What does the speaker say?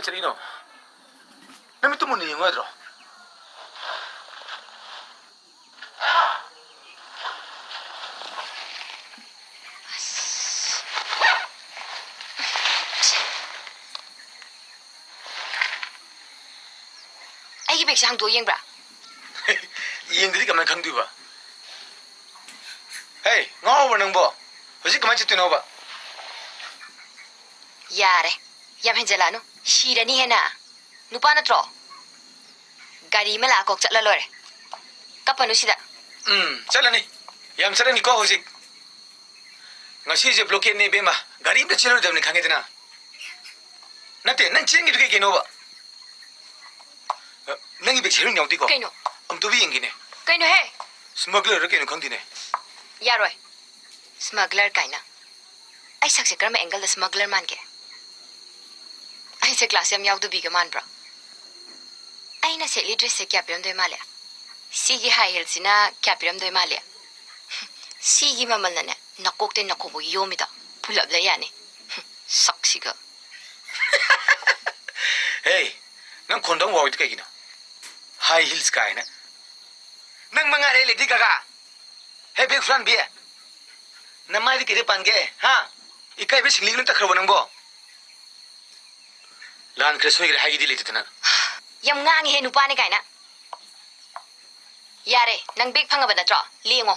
चलीनो नमी तुम नहीं होगा आई बैग सांग दो येंब्रा येंगदी कमन खंगदुबा हे ngau nangbo hoji kamai chitino ba यारे यम हेंजलानु शीरनी है ना नुपा नत्रो गाड़ी में लाको चला लोरे कपनु सिदा चलनी यम चलनी को होजी ngasi je blockade ne bema gari imda chelo damni khange dina nate nang chengi duke geno ba nangi be chelu nyauti ko kaino am to bi yengi ne kaino he smuggler ke no khangdi ne yaroi smuggler kaina ai sakse kram angle the smuggler man ke ai se class yam yaw du bi ga man bra ai na se dress se kya pyam de male sigi high heels na kya pyam de male sigi mamal na ne nakok te nakobo yomida pulab la yani saksiga hey nang kondong wa it kagina high heels kai na nang manga le di gaga hey big friend bi na mai di ke pange ha ikai be singling ta kharbo nangbo lan kresoi re hagi di le tana yam ngang he nu pa ne kai na yare nang big phanga ba na tro lengo